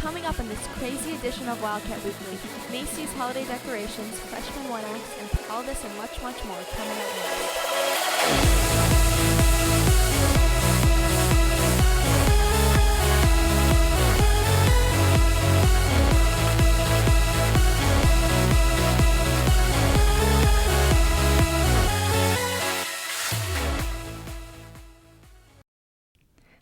Coming up in this crazy edition of Wildcat Weekly, Macys holiday decorations, freshman one acts, and all this and much, much more coming up next.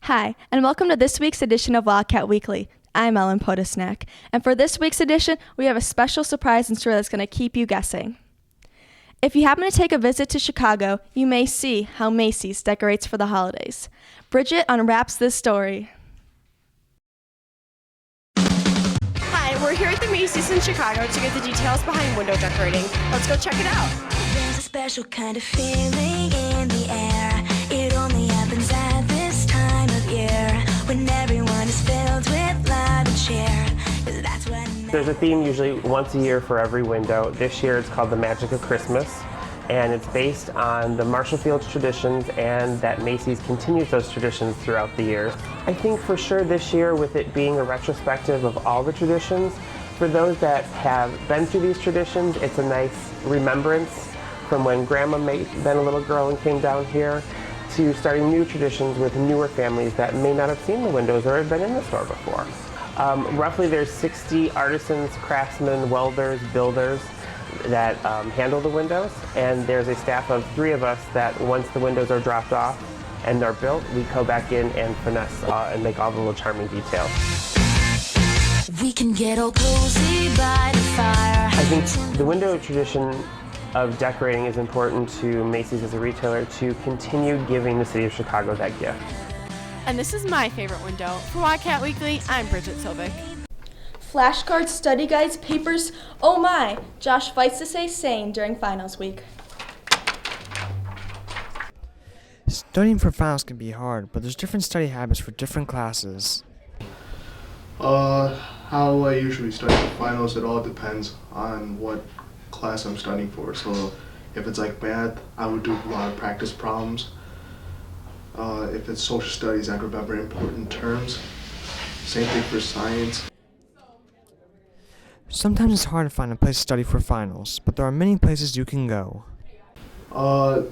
Hi, and welcome to this week's edition of Wildcat Weekly. I'm Ellen Podesnak, and for this week's edition, we have a special surprise in store that's going to keep you guessing. If you happen to take a visit to Chicago, you may see how Macys decorates for the holidays. Bridget unwraps this story. Hi, we're here at the Macys in Chicago to get the details behind window decorating. Let's go check it out. There's a special kind of feeling in the air. It only happens at this time of year when everyone is filled with love and cheer. 'Cause that's what There's a theme usually once a year for every window. This year it's called The Magic of Christmas, and it's based on the Marshall Field's traditions and that Macys continues those traditions throughout the year. I think for sure this year, with it being a retrospective of all the traditions, for those that have been through these traditions, it's a nice remembrance from when Grandma may have been a little girl and came down here to starting new traditions with newer families that may not have seen the windows or have been in the store before. Roughly there's 60 artisans, craftsmen, welders, builders that handle the windows, and there's a staff of 3 of us that once the windows are dropped off and they're built, we go back in and finesse and make all the little charming details. we can get all cozy by the fire. I think the window tradition of decorating is important to Macys as a retailer to continue giving the city of Chicago that gift. And this is my favorite window. For Wildcat Weekly, I'm Bridget Silvick. Flashcards, study guides, papers, oh my! Josh fights to stay sane during finals week. Studying for finals can be hard, but there's different study habits for different classes. How I usually study for finals, it all depends on what class I'm studying for. So if it's like math, I would do a lot of practice problems. If it's social studies, I'd remember important terms. Same thing for science. Sometimes it's hard to find a place to study for finals, but there are many places you can go. What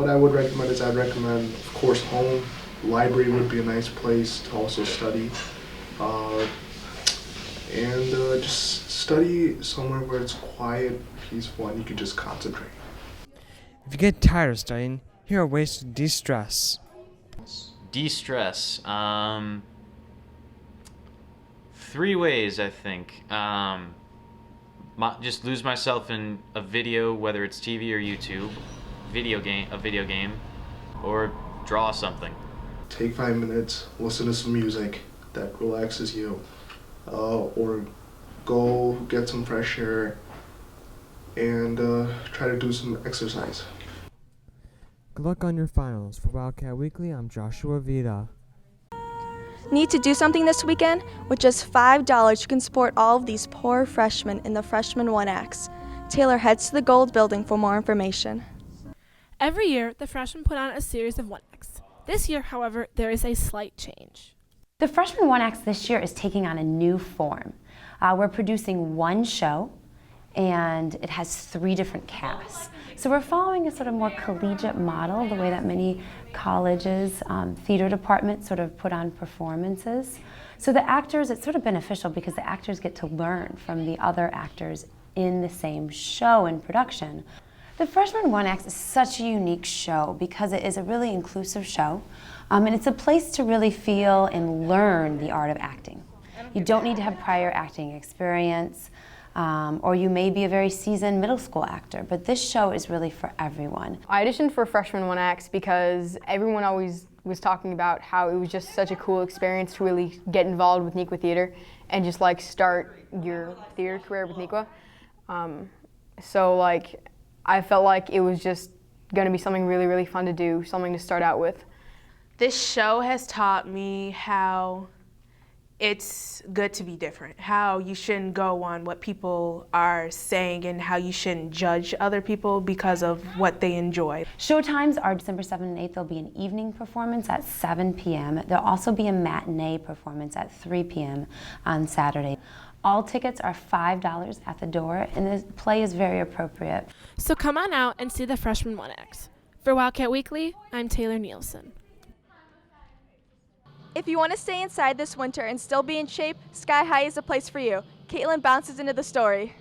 I would recommend is I'd recommend, of course, home. Library would be a nice place to also study. And just study somewhere where it's quiet, peaceful, and you can just concentrate. If you get tired of studying, here are ways to de-stress. De-stress. 3 ways, I think. Just lose myself in a video, whether it's TV or YouTube, a video game, or draw something. Take 5 minutes, listen to some music that relaxes you, or go get some fresh air and try to do some exercise. Good luck on your finals. For Wildcat Weekly, I'm Joshua Vida. Need to do something this weekend? With just $5, you can support all of these poor freshmen in the freshman one acts. Taylor heads to the Gold Building for more information. Every year, the freshmen put on a series of one acts. This year, however, there is a slight change. The Freshman One Acts this year is taking on a new form. We're producing one show, and it has 3 different casts. So we're following a sort of more collegiate model, the way that many colleges, theater departments sort of put on performances. So the actors, it's sort of beneficial because the actors get to learn from the other actors in the same show and production. The Freshman One Acts is such a unique show because it is a really inclusive show, and it's a place to really feel and learn the art of acting. You don't need to have prior acting experience, or you may be a very seasoned middle school actor, but this show is really for everyone. I auditioned for Freshman One Acts because everyone always was talking about how it was just such a cool experience to really get involved with NEQA Theater and just like start your theater career with NEQA. So like, I felt like it was just going to be something really, really fun to do, something to start out with. This show has taught me how it's good to be different, how you shouldn't go on what people are saying and how you shouldn't judge other people because of what they enjoy. Show times are December 7th and 8th. There'll be an evening performance at 7 p.m. There'll also be a matinee performance at 3 p.m. on Saturday. All tickets are $5 at the door, and the play is very appropriate. So come on out and see the Freshman 1X. For Wildcat Weekly, I'm Taylor Nielsen. If you want to stay inside this winter and still be in shape, Sky High is the place for you. Caitlin bounces into the story.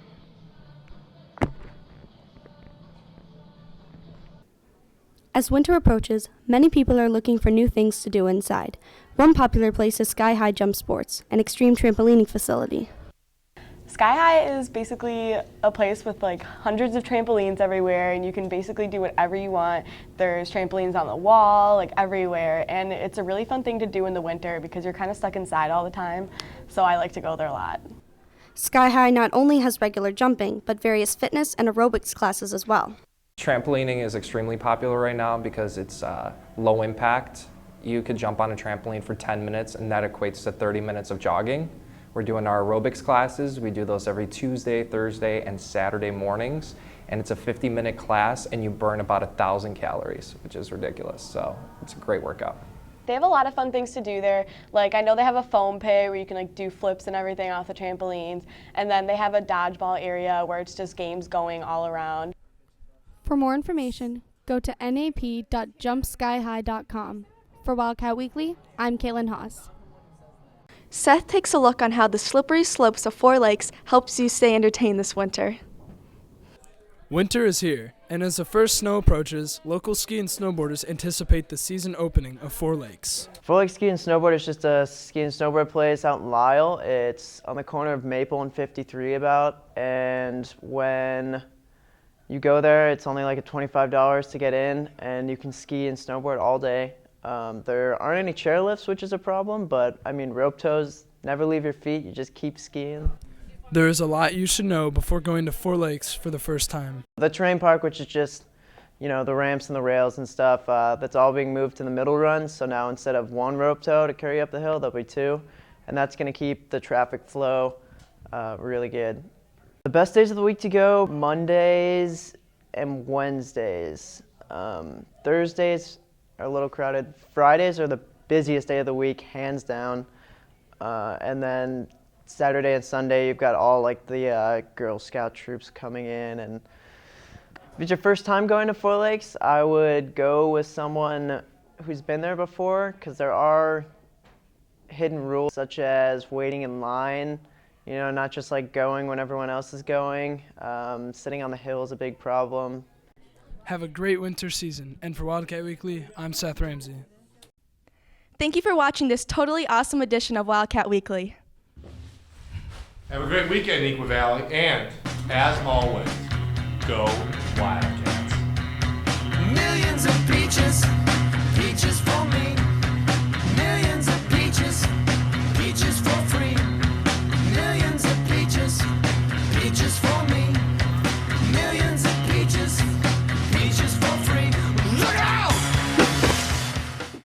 As winter approaches, many people are looking for new things to do inside. One popular place is Sky High Jump Sports, an extreme trampolining facility. Sky High is basically a place with like hundreds of trampolines everywhere, and you can basically do whatever you want. There's trampolines on the wall, like everywhere, and it's a really fun thing to do in the winter because you're kind of stuck inside all the time, so I like to go there a lot. Sky High not only has regular jumping, but various fitness and aerobics classes as well. Trampolining is extremely popular right now because it's low impact. You could jump on a trampoline for 10 minutes, and that equates to 30 minutes of jogging. We're doing our aerobics classes. We do those every Tuesday, Thursday, and Saturday mornings. And it's a 50-minute class, and you burn about 1,000 calories, which is ridiculous. So it's a great workout. They have a lot of fun things to do there. Like, I know they have a foam pit where you can like do flips and everything off the trampolines. And then they have a dodgeball area where it's just games going all around. For more information, go to nap.jumpskyhigh.com. For Wildcat Weekly, I'm Caitlin Haas. Seth takes a look on how the slippery slopes of Four Lakes helps you stay entertained this winter. Winter is here, and as the first snow approaches, local ski and snowboarders anticipate the season opening of Four Lakes. Four Lakes Ski and Snowboard is just a ski and snowboard place out in Lisle. It's on the corner of Maple and 53 about, and when you go there, it's only like $25 to get in, and you can ski and snowboard all day. There aren't any chairlifts, which is a problem, but I mean, rope tows never leave your feet. You just keep skiing. There is a lot you should know before going to Four Lakes for the first time. The terrain park, which is just, you know, the ramps and the rails and stuff, that's all being moved to the middle run. So now instead of one rope tow to carry up the hill, there'll be two, and that's going to keep the traffic flow really good. The best days of the week to go: Mondays and Wednesdays. Thursdays are a little crowded. Fridays are the busiest day of the week, hands down. And then Saturday and Sunday, you've got all like the Girl Scout troops coming in. And if it's your first time going to Four Lakes, I would go with someone who's been there before, because there are hidden rules such as waiting in line, you know, not just like going when everyone else is going. Sitting on the hill is a big problem. Have a great winter season, and for Wildcat Weekly, I'm Seth Ramsey. Thank you for watching this totally awesome edition of Wildcat Weekly. Have a great weekend, Equa Valley, and as always, go Wild.